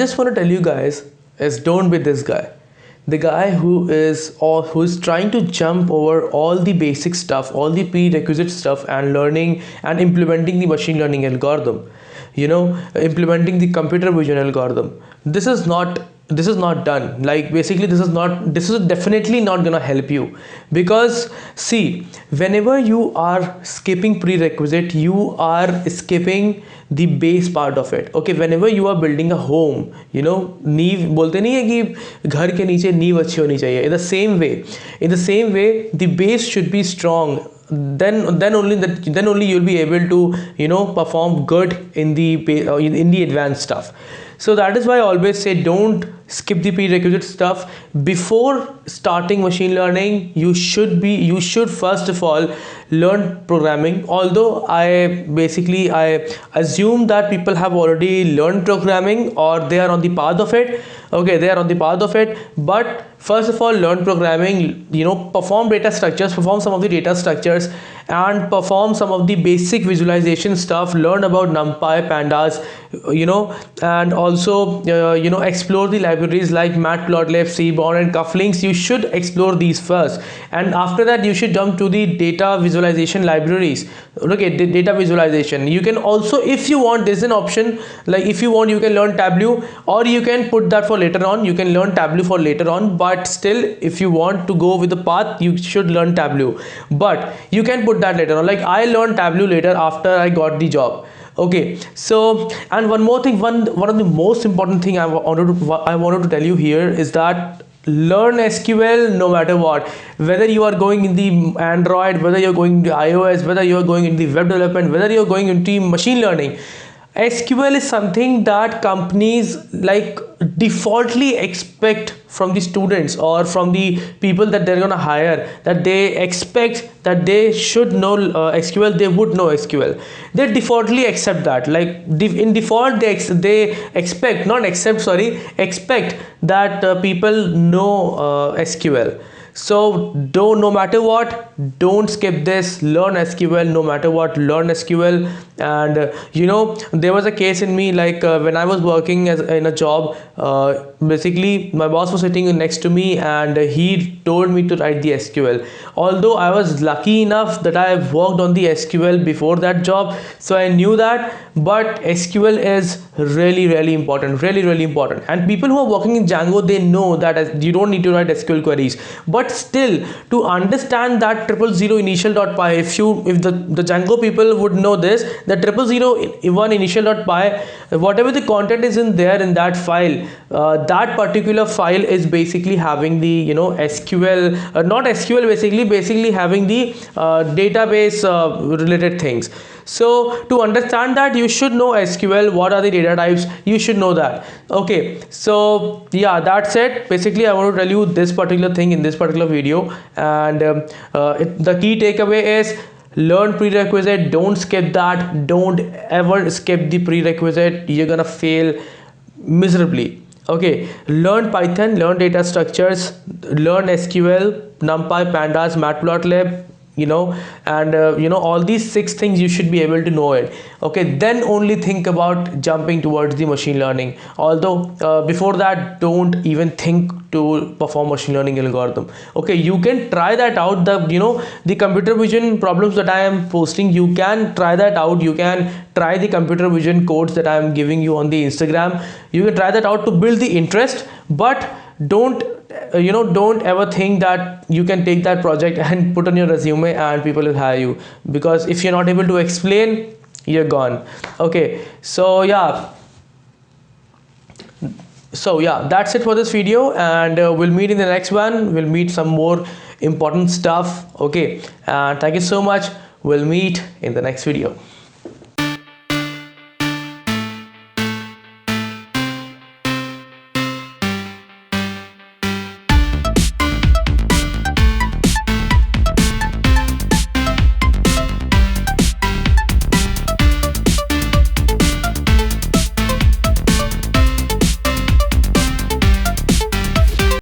just want to tell you guys is don't be this guy, the guy who is trying to jump over all the basic stuff, all the prerequisite stuff, and learning and implementing the machine learning algorithm, implementing the computer vision algorithm. This is not done. Like, basically, this is definitely not gonna help you, because see, whenever you are skipping prerequisite, you are skipping the base part of it. Okay, whenever you are building a home, नींव बोलते नहीं है कि घर के नीचे नींव अच्छी होनी चाहिए. In the same way the base should be strong. Then only you'll be able to perform good in the advanced stuff. So that is why I always say, don't skip the prerequisite stuff. Before starting machine learning, you should first of all learn programming. Although I assume that people have already learned programming, or they are on the path of it. Okay, they are on the path of it. But first of all, learn programming, perform some of the data structures, and perform some of the basic visualization stuff. Learn about NumPy, Pandas, and also explore the libraries like Matplotlib, Seaborn, and Cufflinks. You should explore these first, and after that you should jump to the data visualization libraries. Okay, data visualization, you can also, if you want, there's an option, like if you want, you can learn Tableau, or you can put that for later on. You can learn Tableau for later on, but still, if you want to go with the path, you should learn Tableau, but you can put that later on. Like, I learned Tableau later after I got the job. Okay, so, and one more thing, one of the most important thing I wanted to tell you here is that learn SQL no matter what. Whether you are going in the Android, whether you're going to iOS, whether you're going in the web development, whether you're going into machine learning, SQL is something that companies like defaultly expect from the students, or from the people that they're gonna hire, that they expect that they should know SQL, they would know SQL. They defaultly accept that. Like, in default, they expect, not accept, sorry, expect that people know SQL. So no matter what, don't skip this. Learn SQL no matter what. Learn SQL. And there was a case in me, like when I was working in a job, basically my boss was sitting next to me, and he told me to write the SQL. Although I was lucky enough that I worked on the SQL before that job, so I knew that. But SQL is really important, really important. And people who are working in Django, they know that you don't need to write SQL queries. But still, to understand that 000 initial.py, if the Django people would know this, the 001 initial.py, whatever the content is in that file, that particular file is basically having the SQL, not SQL, basically having the database related things. So to understand that, you should know SQL. What are the data types? You should know that. Okay, so yeah, that's it. Basically, I want to tell you this particular thing in this particular video, and the key takeaway is, learn prerequisite. Don't skip that. Don't ever skip the prerequisite. You're gonna fail miserably. Okay, learn Python, learn data structures, learn SQL, NumPy, Pandas, Matplotlib, and all these 6 things you should be able to know it. Okay, then only think about jumping towards the machine learning. Although before that, don't even think to perform machine learning algorithm. Okay, you can try that out. The computer vision problems that I am posting, you can try that out. You can try the computer vision codes that I am giving you on the Instagram. You can try that out to build the interest, but don't ever think that you can take that project and put on your resume and people will hire you, because if you're not able to explain, you're gone. Okay, so yeah, that's it for this video, and we'll meet in the next one. We'll meet some more important stuff. Okay, and thank you so much. We'll meet in the next video.